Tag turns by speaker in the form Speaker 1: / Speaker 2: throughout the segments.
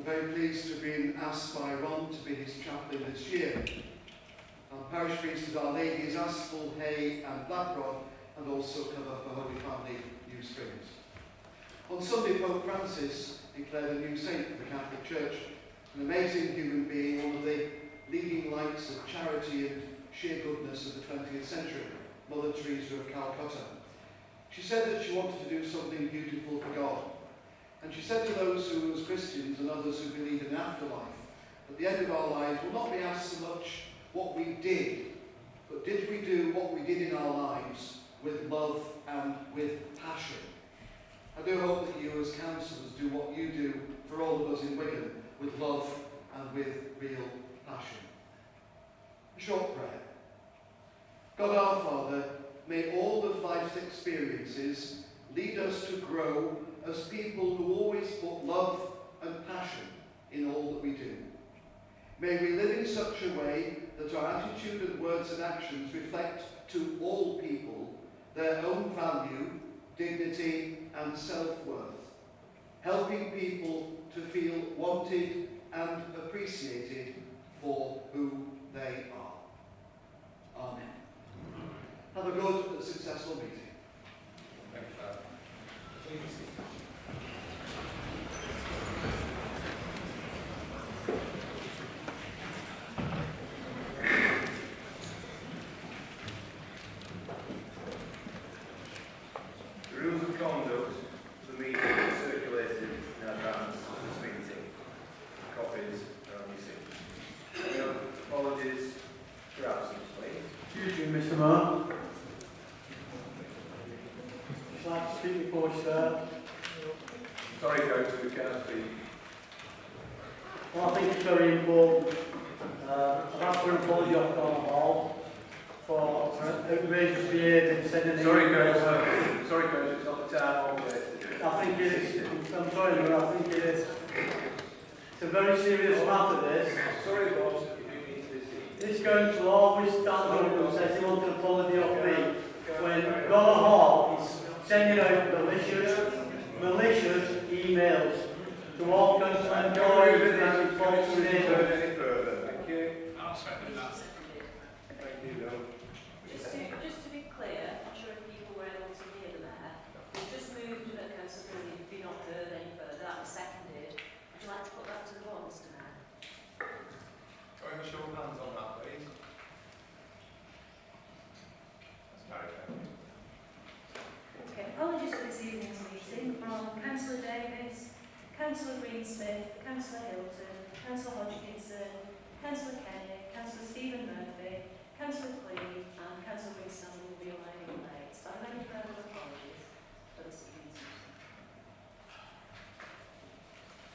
Speaker 1: very pleased to have been asked by Ron to be his chaplain this year. Our parish priest of Our Lady is Aspel, Hay and Blackrod, and also cover for Holy Family New Springs. On Sunday, Pope Francis declared a new saint for the Catholic Church, an amazing human being, one of the leading lights of charity and sheer goodness of the 20th century, Mother Teresa of Calcutta. She said that she wanted to do something beautiful for God. And she said to those who, as Christians and others who believe in an afterlife, at the end of our lives will not be asked so much what we did, but did we do what we did in our lives with love and with passion? I do hope that you as councillors do what you do for all of us in Wigan with love and with real passion. A short prayer. God our Father, may all of life's experiences lead us to grow as people who always put love and passion in all that we do. May we live in such a way that our attitude and words and actions reflect to all people their own value, dignity and self-worth, helping people to feel wanted and appreciated for who they are. Amen. Have a good and successful meeting.
Speaker 2: Thank you, Father. Please. The rules of conduct for the meeting are circulated in advance of this meeting. Copies are on your seat. Any apologies for absence, please?
Speaker 3: Excuse me, Mr. Mayor. I'd like to speak before we start.
Speaker 2: Sorry, Councillor, we can't speak.
Speaker 3: Well, I think it's very important. I've asked for an apology off Town Hall for outrageous behaviour in sending
Speaker 2: Sorry, Councillor. Sorry, Councillor, it's not the time or place to do it.
Speaker 3: I think it is. I'm sorry, but I think it is. It's a very serious matter, this.
Speaker 2: Sorry, boss, if you need to be seen.
Speaker 3: This council always stands up and says he wants an apology off me when God Hall is sending out malicious emails to all council employees and false neighbours.
Speaker 2: Any further? Thank you.
Speaker 4: I'll second that.
Speaker 2: Thank you, no.
Speaker 5: Just to be clear, I'm not sure if people were able to hear the Mayor. We've just moved that Councillor Brilliant be not heard any further. That was seconded. Would you like to put that to the vote, Mr. Mayor?
Speaker 4: Going to show of hands on that, please. That's carried, thank you.
Speaker 5: Okay, apologies for this evening's meeting from Councillor Davis, Councillor Green-Smith, Councillor Hilton, Councillor Hodgkinson, Councillor Kenny, Councillor Stephen Murphy, Councillor Clee and Councillor Winston will be arriving late. So I make further apologies for this evening's meeting.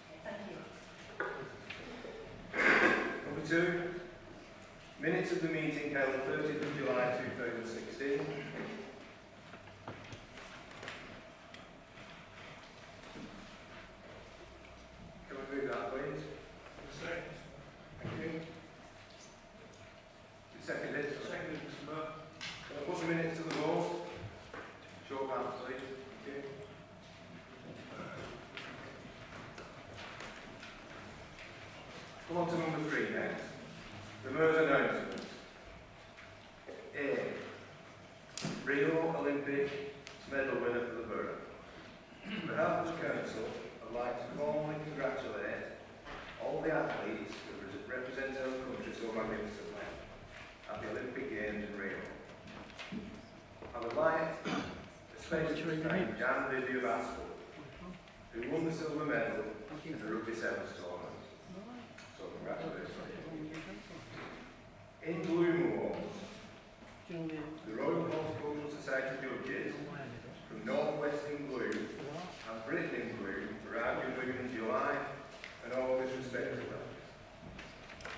Speaker 5: Okay, thank you.
Speaker 2: Number 2, minutes of the meeting held 30th of July 2016. Can we move that, please?
Speaker 4: Second.
Speaker 2: Thank you. Seconded.
Speaker 4: Second, Mr. Mayor.
Speaker 2: Can I put the minutes to the vote? Show of hands, please. Thank you. Come on to number 3 next. The Mayor's announcements. A. Rio Olympic medal winner for the borough. On behalf of the council, I'd like to formally congratulate all the athletes that represent our country so magnificently at the Olympic Games in Rio. I would like especially to thank Jan Liddy of Aspel, who won the silver medal in the Rugby Sevens tournament. So congratulations. In Bloom Awards, the Royal Horticultural Society judges from North West in Blue and Britain in Blue were out in Wigan in July and August respectively.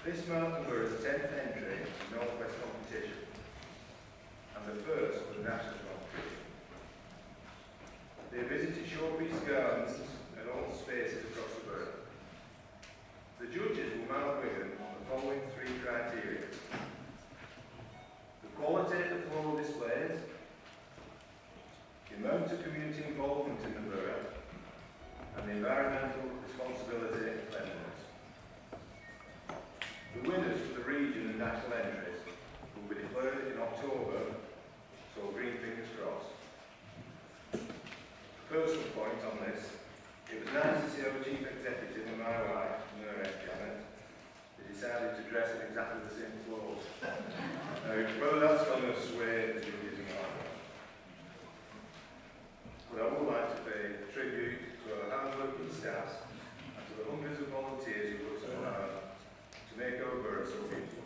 Speaker 2: This marked the borough's 10th entry in the North West competition and the first for the national competition. They visited Showpiece Gardens and all spaces across the borough. The judges will mark Wigan on the following 3 criteria: the quality of floral displays, the amount of community involvement in the borough, and the environmental responsibility and cleanliness. of national entries will be declared in October, so green fingers crossed. Personal point on this, it was nice to see our chief executive and my wife, and her ex-Janet, they decided to dress in exactly the same clothes. Now, whether that's going to sway the judges or not, but I would like to pay tribute to our hard-working staff and to the hundreds of volunteers who work so hard to make our borough so beautiful.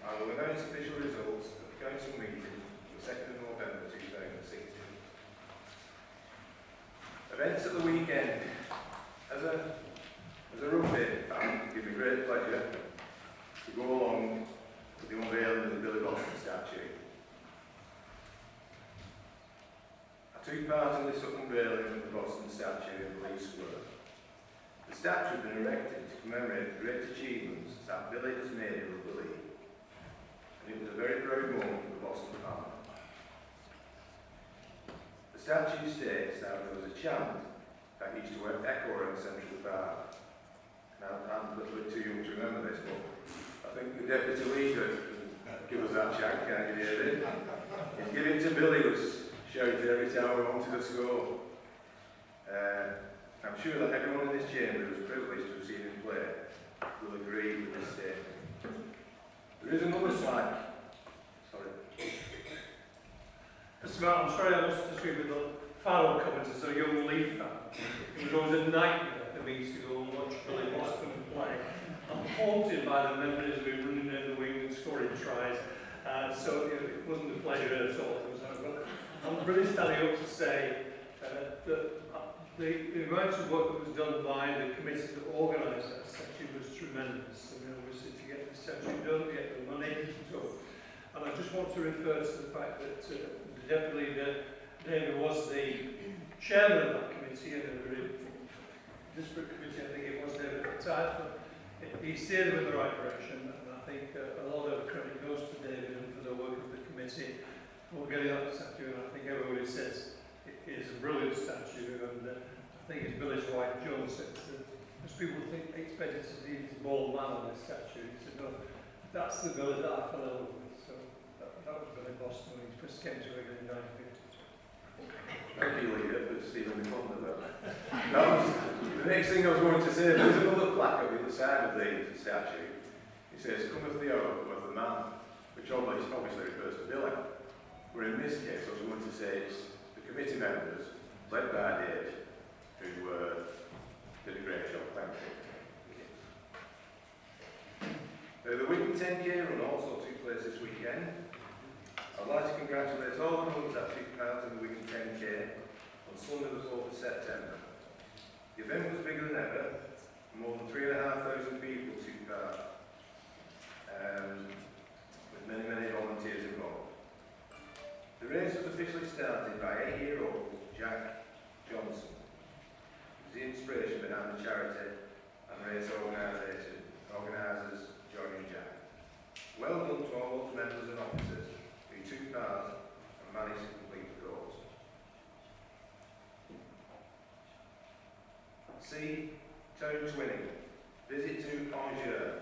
Speaker 2: I will announce official results of the council meeting on the 2nd of November 2016. Events at the weekend. As a rugby fan, it gives me great pleasure to go along with the unveiling of the Billy Boston statue. I took part in this unveiling of the Boston statue in Police Square. The statue has been erected to commemorate the great achievements that Billy has made in rugby league, and it was a very proud moment for the Boston family. The statue states that there was a chant that used to echo around Central Park. Now, I'm a little bit too young to remember this, but I think the deputy leader give us that chant, can't you hear it? He's Give It to Billy was shouted every time we wanted to score. I'm sure that everyone in this chamber who was privileged to have seen him play will agree with this statement. There is another slide. Sorry.
Speaker 6: Mr. Martin, I'm sorry I must disagree with the final comment as a young Leaf fan. It was always a nightmare for me to go and watch Billy Boston play. I'm haunted by the memories of him running in the wing and scoring tries. So it wasn't a pleasure at all. I'm really standing up to say that the amount of work that was done by the committee that organised that statue was tremendous. I mean, obviously, to get the statue done, to get the money, and I just want to refer to the fact that the deputy leader, David, was the chairman of that committee, and a very disparate committee, I think it was David at the time, but he steered them in the right direction, and I think a lot of credit goes to David and for the work of the committee for getting that statue, and I think everybody says it is a brilliant statue, and I think it's Billy's wife, Joan, said that most people expect it to be this bald man on this statue. He said, no, that's the Billy that I fell in love with. So that was Billy Boston when he first came to Wigan in 1952.
Speaker 2: Thank you, Leader, for Stephen McClellan there. That was the next thing I was going to say. There's another plaque on the other side of the statue. It says, "Cometh the hour, cometh the man," which obviously refers to Billy. But in this case, I was going to say it's the committee members, led by Dave, who did a great job. Thank you. The Wigan 10K run also took place this weekend. I'd like to congratulate all the runners that took part in the Wigan 10K on Sunday the 4th of September. The event was bigger than ever, and more than 3,500 people took part, with many volunteers involved. The race was officially started by 8-year-old Jack Johnson. It was the inspiration behind the charity and race organisers joining Jack. Well done to all those members and officers who took part and managed to complete the course. C. Town Twinning. Visit to Angers.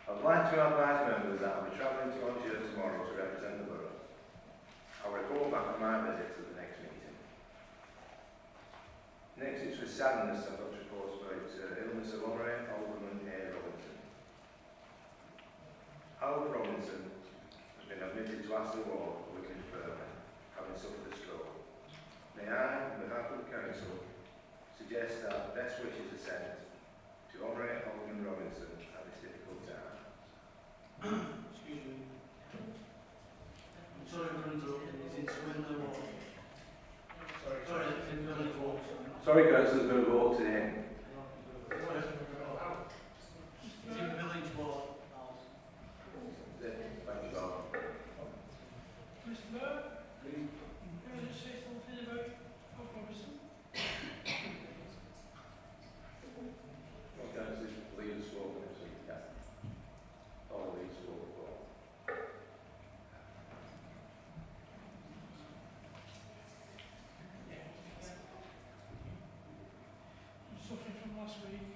Speaker 2: I'd like to advise members that I'll be travelling to Angers tomorrow to represent the borough. I'll report back on my visit to the next meeting. Next, it's with sadness I've got to report about the illness of Honorary Alderman A. Robinson. Howard Robinson has been admitted to Aston Ward for Wigan Infirmary, having suffered a stroke. May I, on behalf of the Council, suggest that best wishes are sent to Honorary Alderman Robinson at this difficult time.
Speaker 3: Excuse me. I'm sorry for interrupting. Is it Swindler or? Sorry, it's in the vote.
Speaker 2: Sorry, Council, there's been a vote today.
Speaker 3: It's in village board.
Speaker 2: Thank you, Bob.
Speaker 7: Mr. Mayor, can I just say something about Robinson?
Speaker 2: Well, Council, leaders spoke next week, yeah. All the leaders spoke before.
Speaker 7: I'm suffering from last week.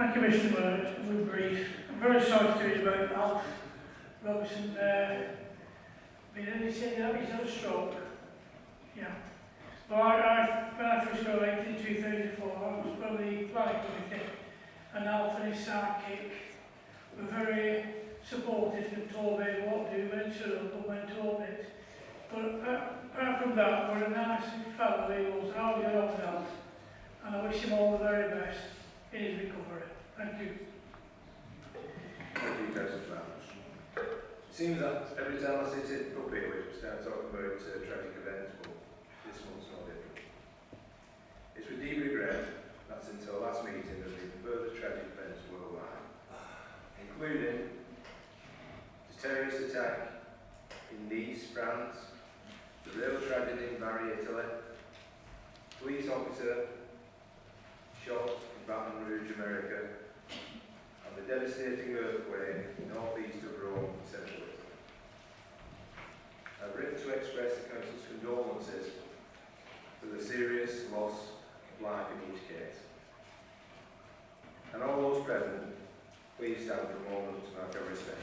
Speaker 7: Thank you, Mr. Mayor. We're brief. I'm very sorry to hear about Alf Robertson. He said that he's had a stroke. Yeah. Well, when I first got elected in 2004, I was on the planning committee, and Alf and his sidekick were very supportive and told me what to do, when to up and when to hold it. But apart from that, we're a nice fellow. He was how good off health, and I wish him all the very best in his recovery. Thank you.
Speaker 2: Thank you, Councillor Flowers. It seems that every time I sit up here, we start talking about tragic events, but this one's no different. It's with deep regret that since our last meeting there have been further tragic events worldwide, including the terrorist attack in Nice, France, the rail tragedy in Bari, Italy, police officer shot in Baton Rouge, America, and the devastating earthquake northeast of Rome, Central Italy. I've written to express the Council's condolences for the serious loss of life in each case. And all those present, please stand for a moment to mark our respect.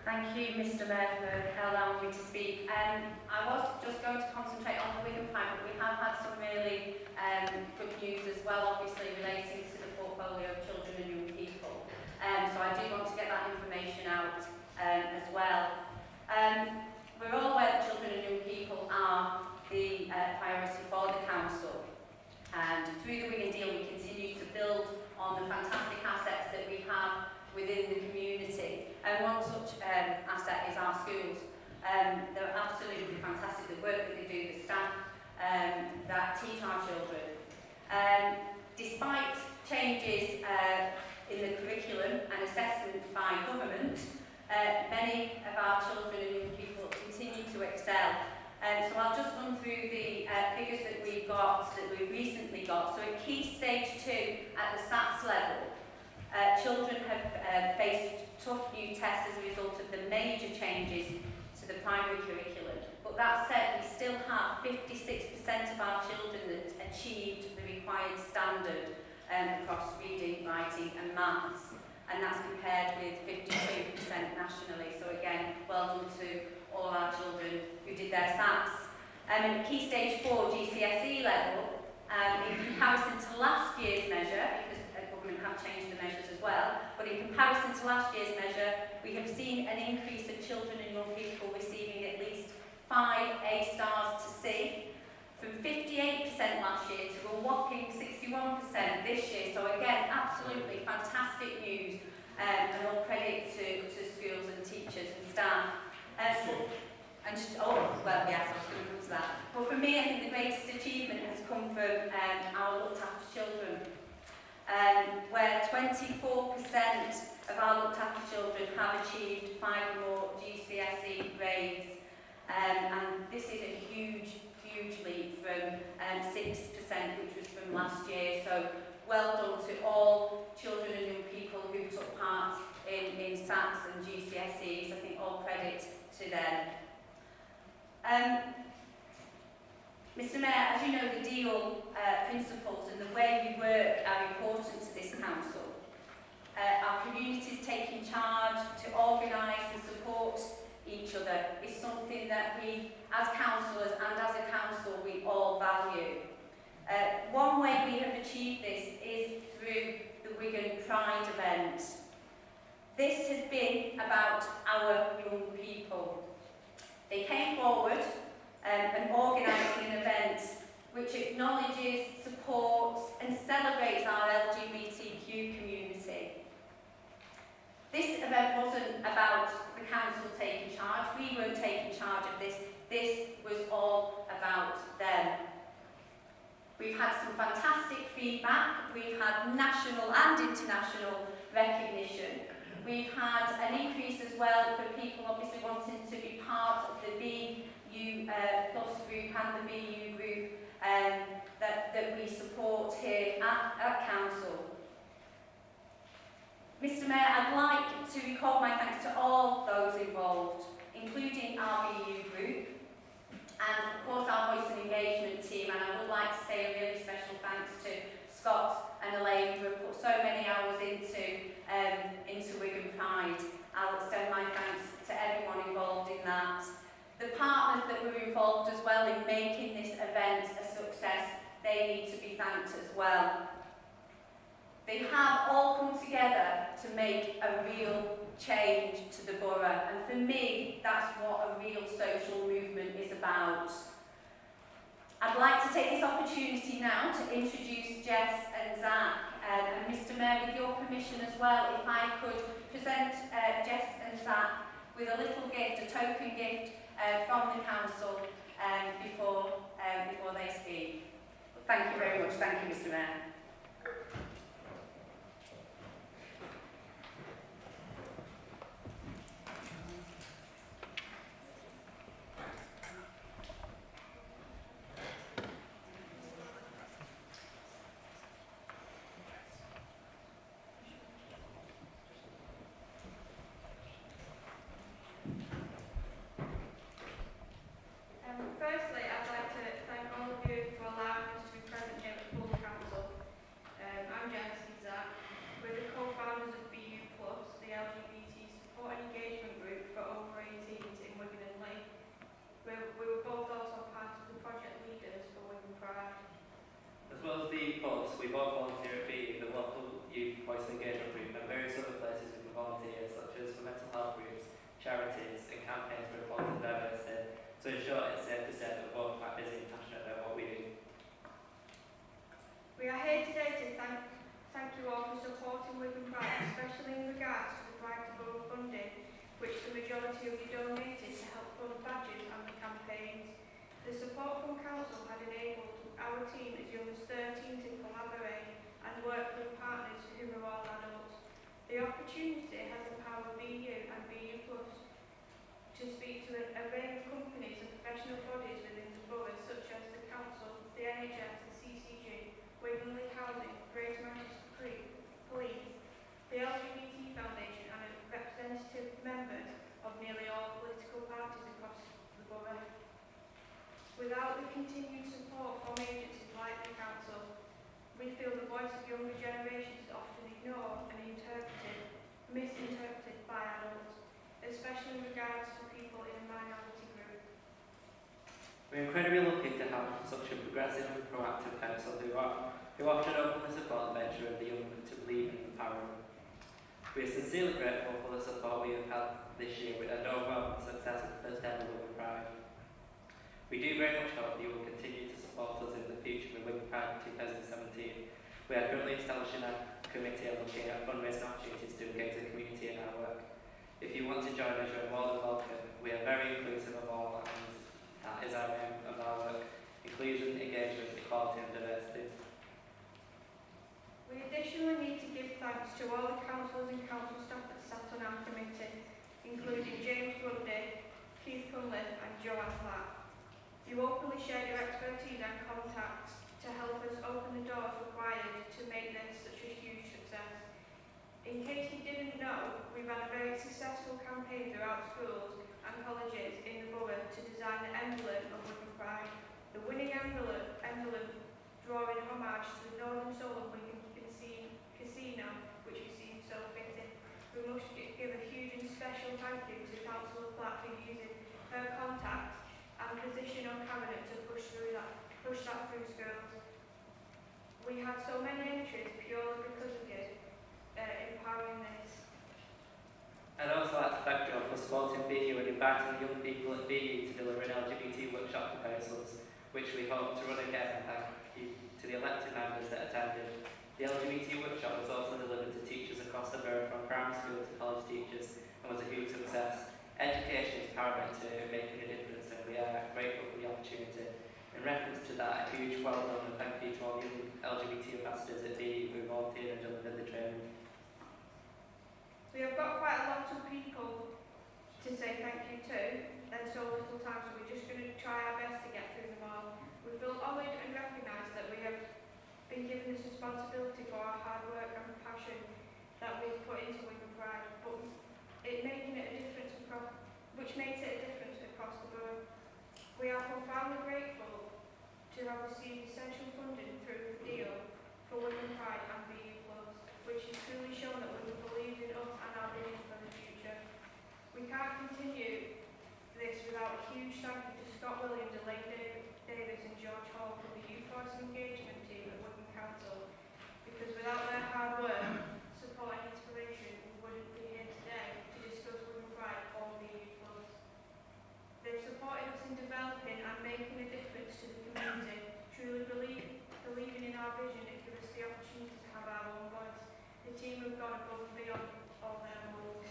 Speaker 8: Thank you, Mr. Mayor, for allowing me to speak. I was just going to concentrate on the Wigan plan, but we have had some really good news as well, obviously relating to the portfolio of children and young people. So I do want to get that information out as well. We're all aware that children and young people are the priority for the council. And through the Wigan deal, we continue to build on the fantastic assets that we have within the community. And one such asset is our schools. They're absolutely fantastic, the work that they do, the staff that teach our children. Despite changes in the curriculum and assessment by government, many of our children and young people continue to excel. So I'll just run through the figures that we've recently got. So at Key Stage 2 at the SATS level, children have faced tough new tests as a result of the major changes to the primary curriculum. But that said, we still have 56% of our children that achieved the required standard across reading, writing and maths. And that's compared with 52% nationally. So again, well done to all our children who did their SATs. At Key Stage 4 GCSE level, in comparison to last year's measure, because government have changed the measures as well, but in comparison to last year's measure, we have seen an increase of children and young people receiving at least 5 A stars to C, from 58% last year to a whopping 61% this year. So again, absolutely fantastic news, and all credit to schools and teachers and staff. Well, yes, I was going to come to that. But for me, I think the greatest achievement has come from our looked after children, where 24% of our looked after children have achieved 5 or more GCSE grades. And this is a huge huge leap from 6%, which was from last year. So well done to all children and young people who took part in SATs and GCSEs. I think all credit to them. Mr Mayor, as you know, the deal principles and the way we work are important to this council. Our communities taking charge to organise and support each other is something that we, as councillors and as a council, we all value. One way we have achieved this is through the Wigan Pride event. This has been about our young people. They came forward and organising an event which acknowledges, supports and celebrates our LGBTQ community. This event wasn't about the council taking charge. We weren't taking charge of this. This was all about them. We've had some fantastic feedback. We've had national and international recognition. We've had an increase as well for people obviously wanting to be part of the BU plus group and the BU group that we support here at Council. Mr Mayor, I'd like to record my thanks to all those involved, including our BU group, and of course our voice and engagement team, and I would like to say a really special thanks to Scott and Elaine who have put so many hours into Wigan Pride. I'll extend my thanks to everyone involved in that. The partners that were involved as well in making this event a success, they need to be thanked as well. They have all come together to make a real change to the borough, and for me, that's what a real social movement is about. I'd like to take this opportunity now to introduce Jess and Zach, and Mr Mayor, with your permission as well, if I could present Jess and Zach with a little gift, a token gift from the council before they speak. Thank you very much. Thank you, Mr Mayor.
Speaker 9: Firstly, I'd like to thank all of you for allowing us to be present here at the full council. I'm Jess and Zach. We're the co-founders of BU Plus, the LGBT support and engagement group for over 18s in Wigan and Leigh. We were both also part of the project leaders for Wigan Pride.
Speaker 10: As well as BU Plus, we both volunteer at BU, the local youth voice and engagement group, and various other places we can volunteer, such as for mental health groups, charities and campaigns for equality and diversity. So in short, it's safe to say that we're both quite busy and passionate about what we do.
Speaker 9: We are here today to thank you all for supporting Wigan Pride, especially in regards to the Pride to Borough funding, which the majority will be donated to help fund badges and the campaigns. The support from Council had enabled our team as young as 13 to collaborate and work with partners who are all adults. The opportunity has empowered BU and BU Plus to speak to an array of companies and professional bodies within the borough, such as the Council, the NHS, the CCG, Wigan League Housing, Greater Manchester Police, the LGBT Foundation and representative members of nearly all political parties across the borough. Without the continued support from agencies like the Council, we feel the voice of younger generations is often ignored and misinterpreted by adults, especially in regards to people in a minority group.
Speaker 10: We're incredibly lucky to have such a progressive and proactive council who often openly support the venture of the young to believe in the power. We are sincerely grateful for the support we have had this year and overall the success of the first ever Wigan Pride. We do very much hope you will continue to support us in the future with Wigan Pride 2017. We are currently establishing a committee and looking at fundraising opportunities to engage the community in our work. If you want to join us, you're more than welcome. We are very inclusive of all, and that is our aim of our work: inclusion, engagement, equality and diversity.
Speaker 9: We additionally need to give thanks to all the councillors and council staff that sat on our committee, including James Grundy, Keith Cunliffe and Joanne Clark. You openly shared your expertise and contacts to help us open the doors required to make this such a huge success. In case you didn't know, we ran a very successful campaign throughout schools and colleges in the borough to design the emblem of Wigan Pride. The winning emblem drawing homage to the Northern Soul of Wigan Casino, which we seem so fitting. We must give a huge and special thank you to Councillor Platt for using her contacts and position on cabinet to push that through schools. We had so many entries purely because of you empowering this.
Speaker 10: I'd also like to thank John for supporting BU and inviting young people at BU to deliver an LGBT workshop proposals, which we hope to run again, and thank you to the elected members that attended. The LGBT workshop was also delivered to teachers across the borough, from primary school to college teachers, and was a huge success. Education is paramount to making a difference, and we are grateful for the opportunity. In reference to that, a huge well done and thank you to all the LGBT ambassadors at BU who volunteered and delivered the training.
Speaker 9: We have got quite a lot of people to say thank you to, and so little time, so we're just going to try our best to get through them all. We feel honoured and recognise that we have been given this responsibility for our hard work and passion that we've put into Wigan Pride, but which makes it a difference across the borough. We are profoundly grateful to have received essential funding through the deal for Wigan Pride and BU Plus, which has truly shown that we believe in us and our vision for the future. We can't continue this without a huge thank you to Scott Williams, Elaine Davis and George Hall for the youth voice engagement team at Wigan Council, because without their hard work, support and inspiration, we wouldn't be here today to discuss Wigan Pride or BU Plus. They've supported us in developing and making a difference to the community, truly believing in our vision and give us the opportunity to have our own voice. The team have gone above and beyond all their roles.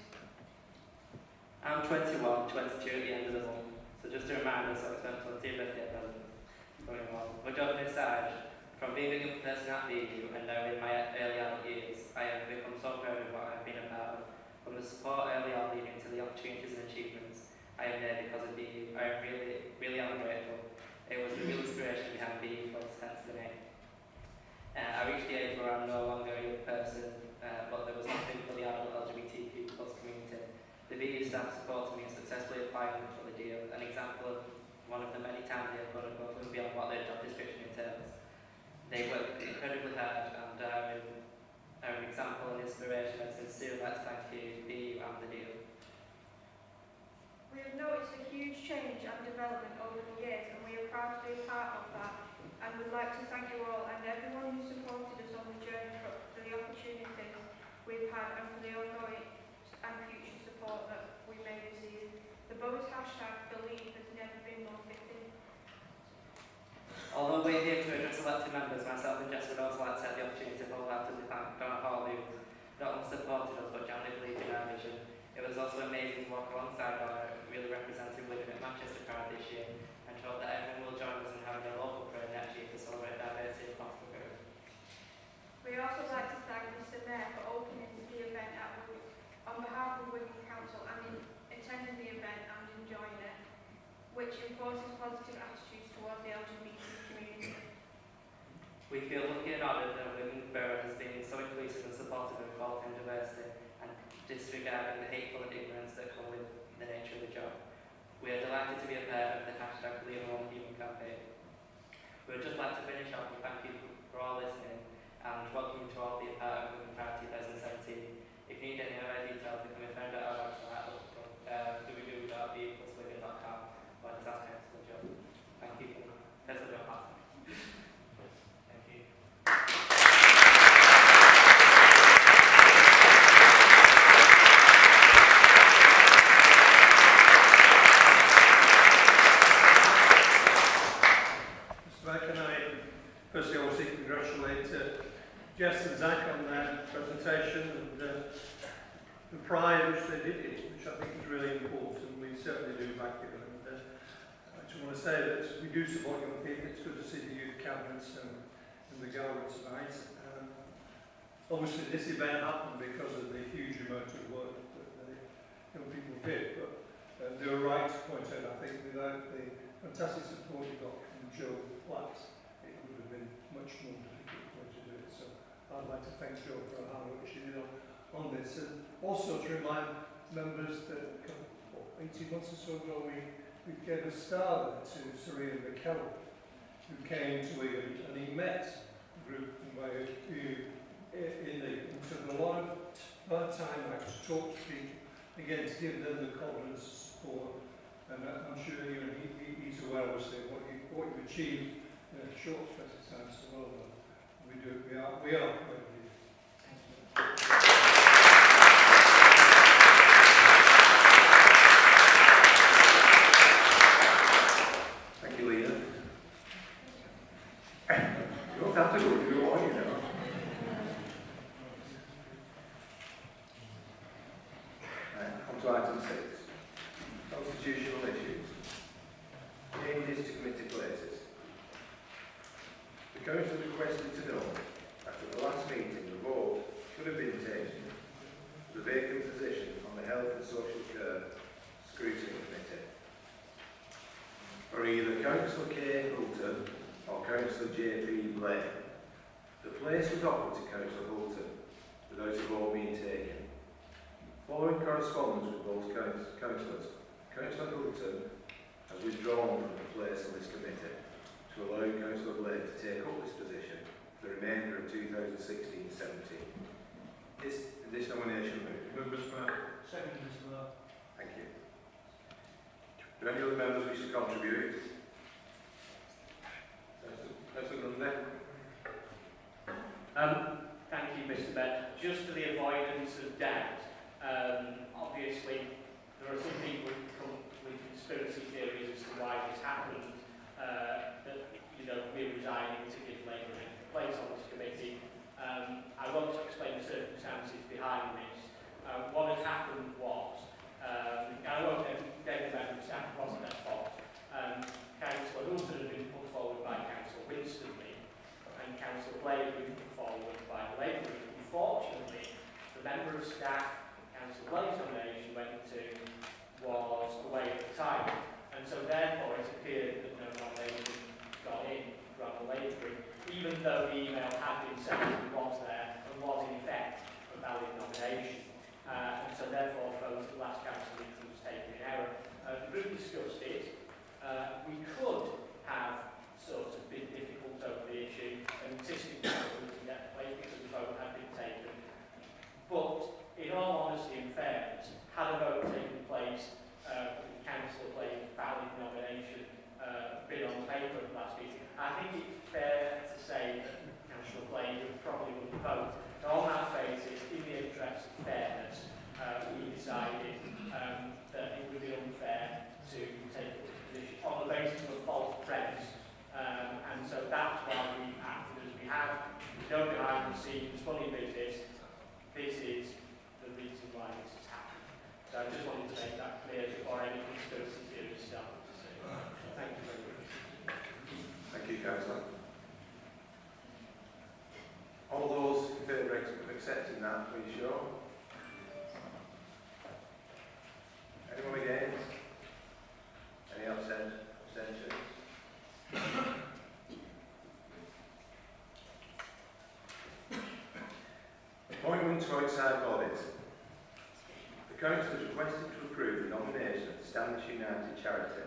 Speaker 10: I'm 21, 22 at the end of the month, so just a reminder, so I spent plenty of birthday presents going on. But joking aside, from being a young person at BU and now in my early adult years, I have become so proud of what I've been a part of. From the support early on leading to the opportunities and achievements, I am there because of BU. I am really am grateful. It was the real inspiration behind BU Plus, hence the name. I reached the age where I'm no longer a young person, but there was nothing for the adult LGBTQ plus community. The BU staff supported me in successfully applying for the deal, an example of one of the many times they have gone above and beyond what their job description entails. They work incredibly hard and are an example and inspiration, and sincerely like to thank you, BU and the deal.
Speaker 9: We have noticed a huge change and development over the years, and we are proud to be a part of that, and would like to thank you all and everyone who supported us on the journey for the opportunities we've had and for the ongoing and future support that we may receive. The borough's hashtag believe has never been more fitting.
Speaker 10: Although we're here to address elected members, myself and Jess would also like to have the opportunity to wholeheartedly thank Donna Hall, who not only supported us but generally believed in our vision. It was also amazing to walk alongside Donna, really representing Wigan at Manchester Pride this year, and to hope that everyone will join us in having a local parade next year to celebrate diversity across the borough.
Speaker 9: We also like to thank Mr Mayor for opening the event on behalf of Wigan Council and in attending the event and enjoying it, which enforces positive attitudes towards the LGBT community.
Speaker 10: We feel lucky and honoured that Wigan Borough has been so inclusive and supportive of equality and diversity, and disregarding the hateful and ignorance that come with the nature of the job. We are delighted to be a part of the hashtag Believe in All Human campaign. We would just like to finish off and thank you for all listening, and welcome you to all be a part of Wigan Pride 2017. If you need any other details, you can be found at our website www.bupluswigan.com, or just ask Councillor Joe. Thank you. Councillor Joe. Thank you.
Speaker 6: Mr. Mayor, can I firstly obviously congratulate Jess and Zach on their presentation and the pride which they did it, which I think is really important. We certainly do back it. And I just want to say that we do support young people. It's good to see the youth cabinets and the Gallery tonight. Obviously this event happened because of the huge amount of work that the young people did, but they were right to point out, I think, without the fantastic support you got from Joe Platt, it would have been much more difficult for you to do it. So I'd like to thank Joe for how much she did on this. And also to remind members that 18 months or so ago we gave a star to Serena McKellar, who came to Wigan and he met a group and took a lot of time out to talk to people, again to give them the confidence and support. And I'm sure he's aware of what you've achieved in a short space of time. So well done. We are proud of you.
Speaker 2: Thank you, Leah. You don't have to go through all, you know. On to item 6. Constitutional issues. Changes to committee places. The council requested to know that at the last meeting the vote should have been taken for the vacant position on the Health and Social Care Scrutiny Committee for either Councillor Kay Hulton or Councillor J.P. Blaine. The place was offered to Councillor Hulton without a vote being taken. Following correspondence with both councillors, Councillor Hulton has withdrawn from the place on this committee to allow Councillor Blaine to take up this position for the remainder of 2016-17. Is this nomination moved?
Speaker 6: Members, second, Mr. Mayor.
Speaker 2: Thank you. Do any other members wish to contribute? Councillor Grundy.
Speaker 11: Thank you, Mr. Mayor. Just for the avoidance of doubt, obviously there are some people who come with conspiracy theories as to why this happened, that, we're resigning to give Labour a place on this committee. I won't explain the circumstances behind this. What had happened was, I won't name the member of staff, it wasn't their fault. Councillor Hulton had been put forward by Councillor Winstanley, and Councillor Blake had been put forward by the Labour Group. Unfortunately, the member of staff Councillor Blake's nomination went to was away at the time, and so therefore it appeared that no nomination got in from the Labour Group, even though the email had been sent and was there and was in effect a valid nomination. And so therefore both the last council meeting was taken in error. The group discussed it. We could have sort of been difficult over the issue and insisted that we could get the place because the vote had been taken. But in all honesty and fairness, had a vote taken place with Councillor Blake's valid nomination been on the paper at the last meeting, I think it's fair to say that Councillor Blake probably wouldn't vote. And on that basis, in the interest of fairness, we decided that it would be unfair to take up this position on the basis of a false premise. And so that's why we acted as we have. We don't behind the scenes, funny business. This is the reason why this has happened. So I just wanted to make that clear before any conspiracy theories start to say. Thank you very much.
Speaker 2: Thank you, Councillor. All those in favour of accepting that, please show. Anyone against? Any abstentions? Appointment to outside bodies. The Council has requested to approve the nomination of the Standish United Charity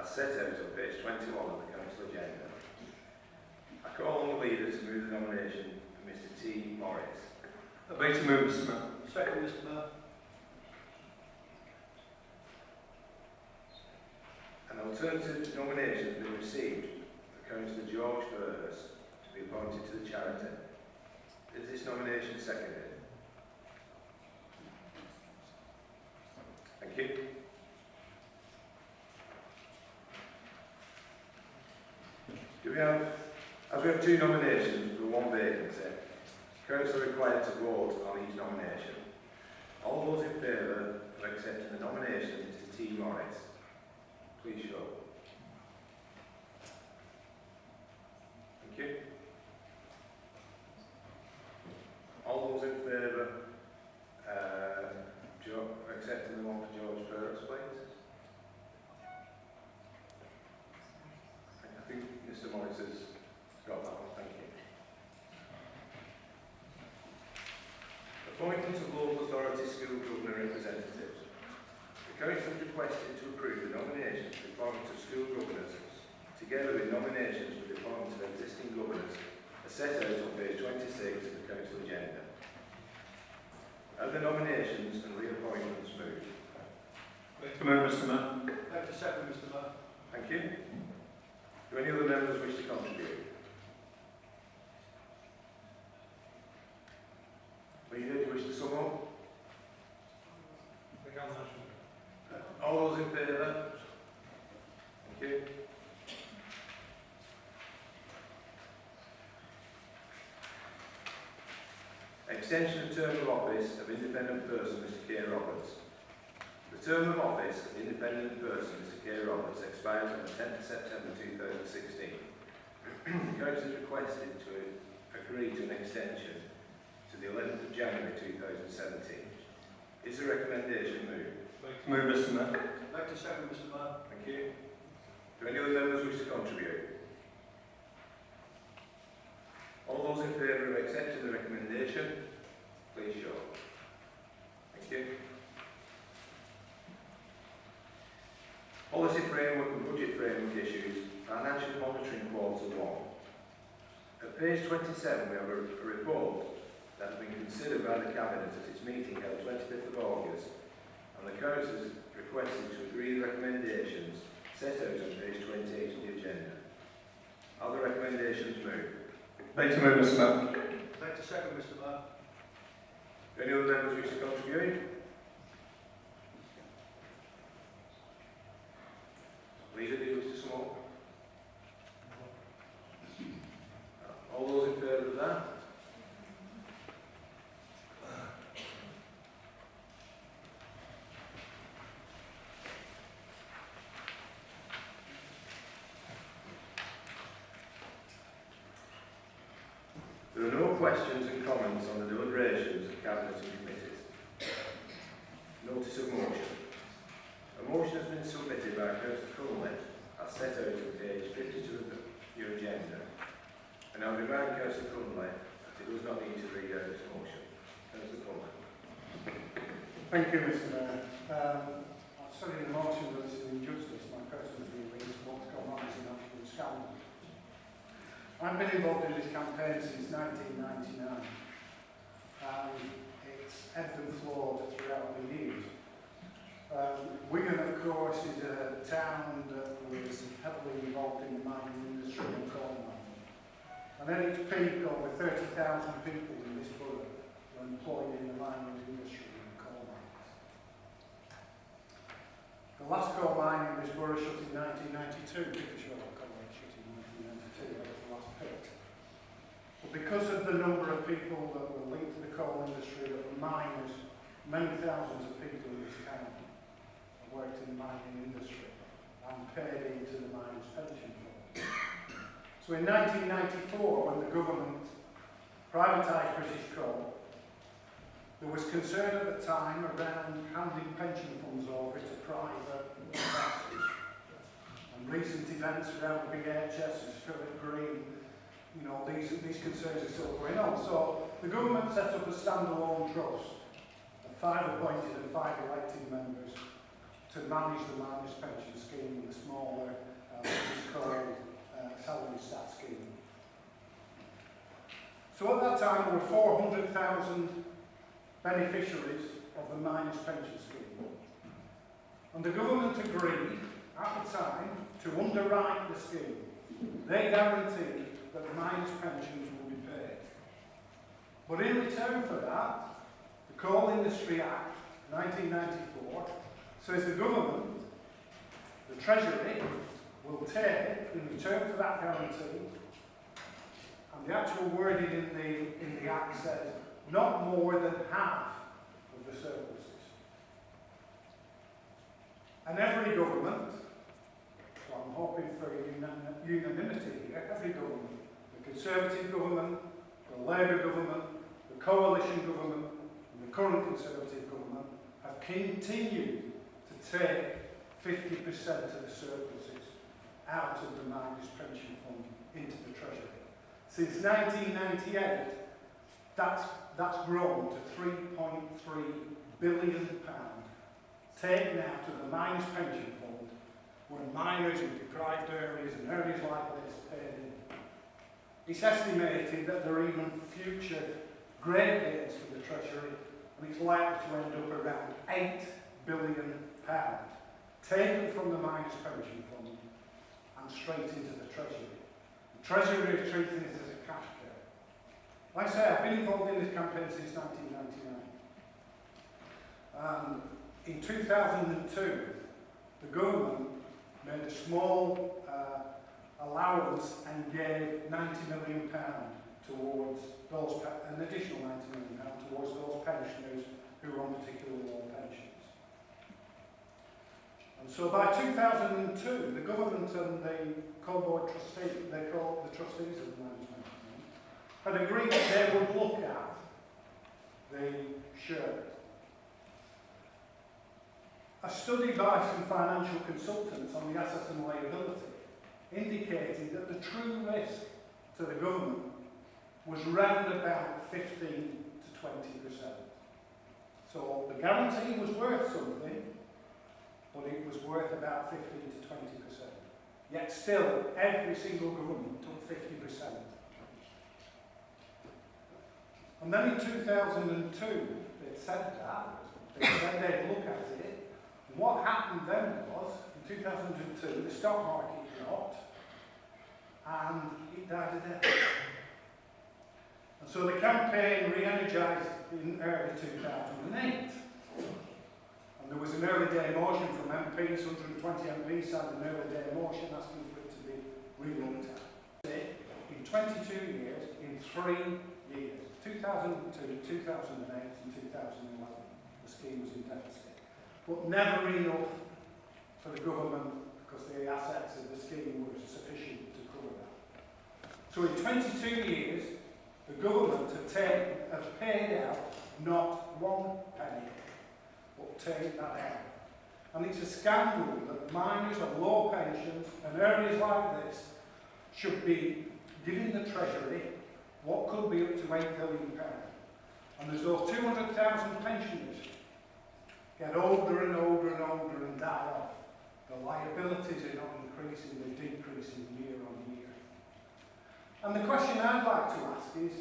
Speaker 2: as set out on page 21 of the Council agenda. I call on the leader to move the nomination of Mr. T. Morris.
Speaker 6: I'd like to move, Mr. Mayor.
Speaker 3: Second, Mr. Mayor.
Speaker 2: An alternative nomination has been received for Councillor George Burgess to be appointed to the charity. Is this nomination seconded? Thank you. As we have two nominations for one vacancy, Council are required to vote on each nomination. All those in favour of accepting the nomination of Mr. T. Morris, please show. Thank you. All those in favour accepting the one for George Burris, please. School Governor representatives. The Council has requested to approve the nominations for the appointment of school governors, together with nominations for the appointment of existing governors, are set out on page 26 of the Council agenda. Are the nominations and reappointments moved?
Speaker 6: To move, Mr. Mayor.
Speaker 4: Like to second, Mr. Mayor.
Speaker 2: Thank you. Do any other members wish to contribute? Leader, do you wish to sum up? All those in favour? Thank you. Extension of term of office of independent person Mr. K. Roberts. The term of office of independent person Mr. K. Roberts expires on the 10th of September 2016. The Council is requested to agree to an extension to the 11th of January 2017. Is the recommendation moved?
Speaker 6: To move, Mr. Mayor.
Speaker 4: Like to second, Mr. Mayor.
Speaker 2: Thank you. Do any other members wish to contribute? All those in favour of accepting the recommendation, please show. Thank you. Policy framework and budget framework issues, financial monitoring quarter 1. At page 27 we have a report that has been considered by the Cabinet at its meeting held 25th of August, and the Council has requested to agree the recommendations set out on page 28 of the agenda. Are the recommendations moved?
Speaker 6: To move, Mr. Mayor.
Speaker 4: Like to second, Mr. Mayor.
Speaker 2: Do any other members wish to contribute? Leader, do you wish to sum up? All those in favour of that? There are no questions and comments on the deliberations of Cabinet and committees. Notice of motion. A motion has been submitted by Councillor Cullen as set out on page 52 of your agenda. And I will remind Councillor Cullen that he does not need to read out this motion. Councillor Cullen.
Speaker 12: Thank you, Mr. Mayor. I've studied the motion that it's an injustice. My personal feeling is what's gone on is an absolute scandal. I've been involved in this campaign since 1999, and it's ebbed and flowed throughout the years. Wigan, of course, is a town that was heavily involved in the mining industry and coal mining. And at its peak, over 30,000 people in this borough were employed in the mining industry and coal mines. The last coal mine in this borough shut in 1992, Bickershaw College shut in 1992, that was the last pit. But because of the number of people that were linked to the coal industry, that were miners, many thousands of people in this town worked in the mining industry and paid into the miners' pension fund. So in 1994, when the government privatised British Coal, there was concern at the time around handing pension funds over to private investors. And recent events around the big HS, Philip Green, you know, these concerns are still going on. So the government set up a standalone trust of 5 appointed and 5 elected members to manage the miners' pension scheme and the smaller, which is called salary stat scheme. So at that time there were 400,000 beneficiaries of the miners' pension scheme. And the government agreed at the time to underwrite the scheme. They guaranteed that the miners' pensions would be paid. But in return for that, the Coal Industry Act 1994 says the government, the Treasury, will take, in return for that guarantee, and the actual wording in the Act says, not more than half of the surpluses. And every government, so I'm hoping for unanimity here, every government, the Conservative government, the Labour government, the Coalition government, and the current Conservative government, have continued to take 50% of the surpluses out of the miners' pension fund into the Treasury. Since 1998, that's that's grown to £3.3 billion taken out of the miners' pension fund when miners in deprived areas and areas like this paid in. It's estimated that there are even future great gains for the Treasury, and it's likely to end up around £8 billion taken from the miners' pension fund and straight into the Treasury. The Treasury is treating this as a cash cow. Like I say, I've been involved in this campaign since 1999. And in 2002, the government made a small allowance and gave £90 million towards those, an additional £90 million towards those pensioners who were on particularly low pensions. And so by 2002, the government and the board trustees, they call the trustees of the management, had agreed that they would look at the share. A study by some financial consultants on the assets and liability indicated that the true risk to the government was round about 15 to 20%. So the guarantee was worth something, but it was worth about 15 to 20%. Yet still, every single government took 50%. And then in 2002, they said that, they said they'd look at it. And what happened then was, in 2002, the stock market dropped, and it died a death. And so the campaign re-energised in early 2008. And there was an early day motion from MPs, 120 MPs signed an early day motion asking for it to be re-looked at. In 22 years, in 3 years, 2002, 2008 and 2011, the scheme was in deficit. But never enough for the government because the assets of the scheme were sufficient to cover that. So in 22 years, the government have paid out not £1 penny, but taken that out. And it's a scandal that miners on low pensions and areas like this should be giving the Treasury what could be up to £8 billion. And there's those 200,000 pensioners get older and older and older and die off. The liabilities are not increasing, they're decreasing year on year. And the question I'd like to ask is,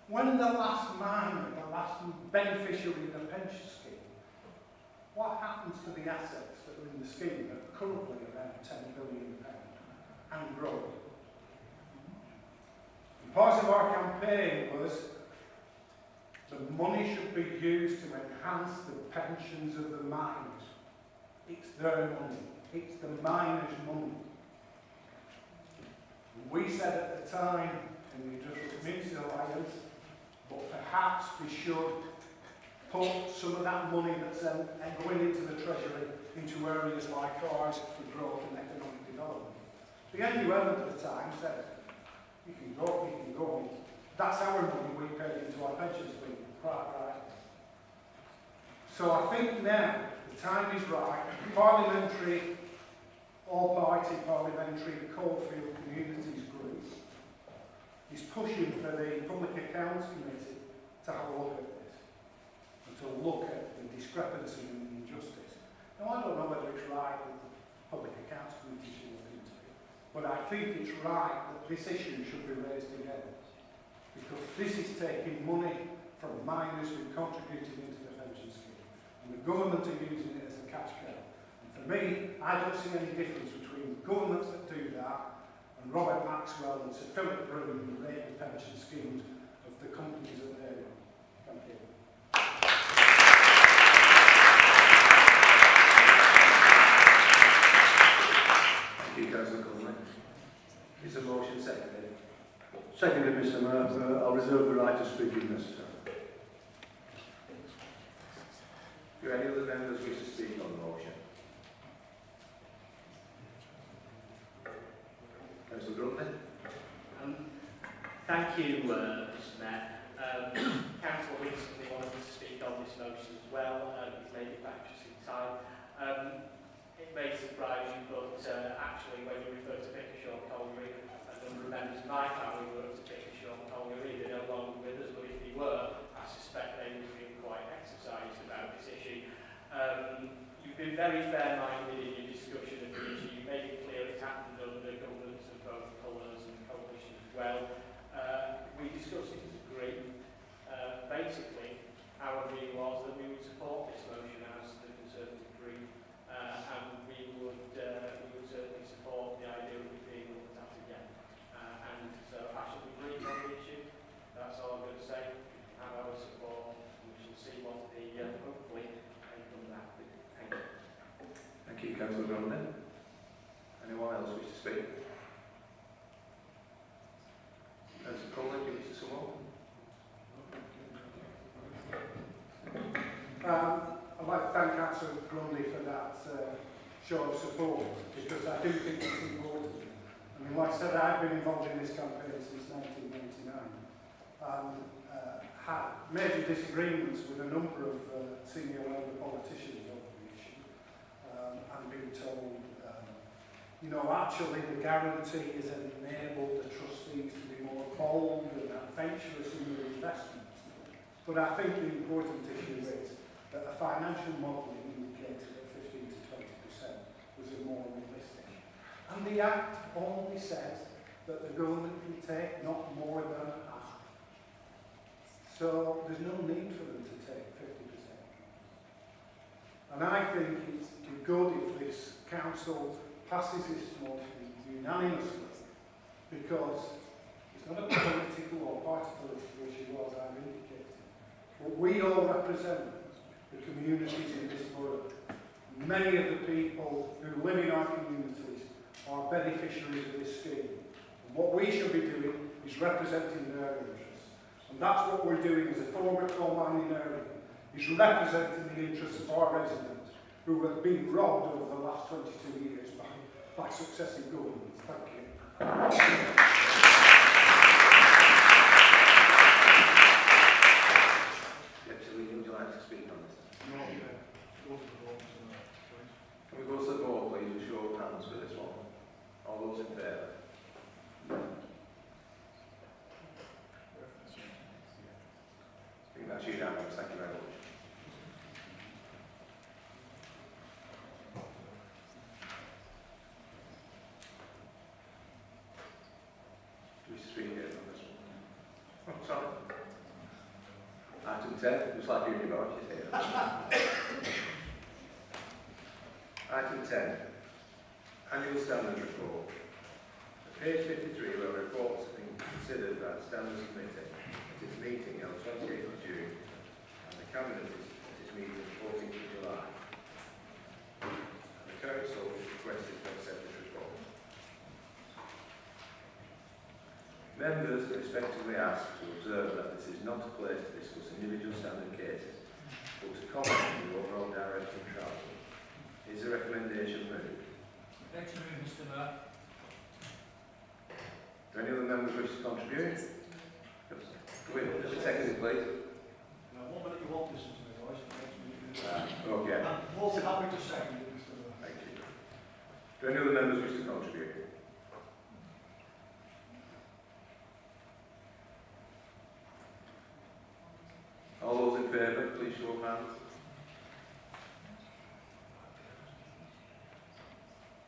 Speaker 12: when the last miner, the last beneficiary of the pension scheme, what happens to the assets that are in the scheme that are currently around £10 billion and growing? Part of our campaign was the money should be used to enhance the pensions of the miners. It's their money. It's the miners' money. We said at the time in the Industrial Community Alliance, but perhaps we should put some of that money that's going into the Treasury into areas like ours for growth and economic development. The NUM at the time said, you can go. That's our money we paid into our pension scheme. Right. So I think now the time is right. Parliamentary, all-party parliamentary Coalfield Communities Group is pushing for the Public Accounts Committee to have a look at this and to look at the discrepancy and the injustice. Now I don't know whether it's right that the Public Accounts Committee should look into it, but I think it's right that this issue should be raised again, because this is taking money from miners who contributed into the pension scheme, and the government are using it as a cash cow. And for me, I don't see any difference between governments that do that and Robert Maxwell and Sir Philip Broom who rate the pension schemes of the companies that they run. Thank you.
Speaker 2: Thank you, Councillor Conley. Is the motion seconded?
Speaker 13: Seconded, Mr. Mayor. I'll reserve the right to speak if necessary.
Speaker 2: Do any other members wish to speak on the motion? Councillor Grundy.
Speaker 11: Thank you, Mr. Mayor. Council recently wanted to speak on this motion as well. He's made it back just in time. It may surprise you, but actually when you refer to Pickershaw Colliery, a number of members of my family worked at Pickershaw Colliery. They're no longer with us, but if they were, I suspect they would feel quite exercised about this issue. You've been very fair-minded in your discussion of the issue. You made it clear it's happened under governments of both colours and coalition as well. We discussed it as a group. Basically, our view was that we would support this motion as the Conservative group, and we would certainly support the idea of it being looked at again. And so I shall be brief on the issue. That's all I'm going to say. Have our support. We shall see what the hopefully they come back with. Thank you.
Speaker 2: Thank you, Councillor Bromley. Anyone else wish to speak? Councillor Crowley, do you wish to sum up?
Speaker 12: I'd like to thank Councillor Grundy for that show of support, because I do think it's important. I mean, like I said, I've been involved in this campaign since 1999 and had major disagreements with a number of senior Labour politicians over the issue, and been told, you know, actually the guarantee has enabled the trustees to be more bold and adventurous in their investments. But I think the important issue is that the financial modelling indicated that 15 to 20% was more realistic. And the Act only says that the government can take not more than half. So there's no need for them to take 50%. And I think it's good if this council passes this motion unanimously, because it's not a political or party-political issue, as I've indicated. But we all represent the communities in this borough. Many of the people who live in our communities are beneficiaries of this scheme. And what we should be doing is representing their interests. And that's what we're doing as a former coal mining area, is representing the interests of our residents who have been robbed over the last 22 years by successive governments. Thank you.
Speaker 2: Would you like to speak on this? No, yeah. Can we go to the vote, please, with show of hands for this one? All those in favour? I think that's unanimous. Thank you very much. Do we speak here on this one? Oh, sorry. Item 10, looks like you're in your voice, you say. Item 10, Annual Standards Report. At page 53, where reports have been considered by the Standards Committee at its meeting on 28th of June and the Cabinet at its meeting on 14th of July. And the Council is requested to accept this report. Members are respectively asked to observe that this is not a place to discuss individual standard cases, but to comment on the overall direction of travel. Is the recommendation moved?
Speaker 14: Next move, Mr. Mayor.
Speaker 2: Do any other members wish to contribute? Wait, seconded, please.
Speaker 14: Now, one minute you won't listen to me, guys.
Speaker 2: Okay.
Speaker 14: I'm more than happy to second it, Mr. Mayor.
Speaker 2: Thank you. Do any other members wish to contribute? All those in favour, please show of hands.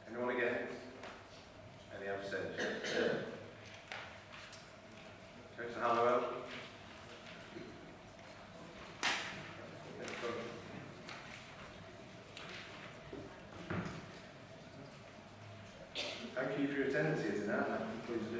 Speaker 2: Anyone against? Any abstentions? Councillor Hallowell? Thank you for your attendance here tonight. That concludes the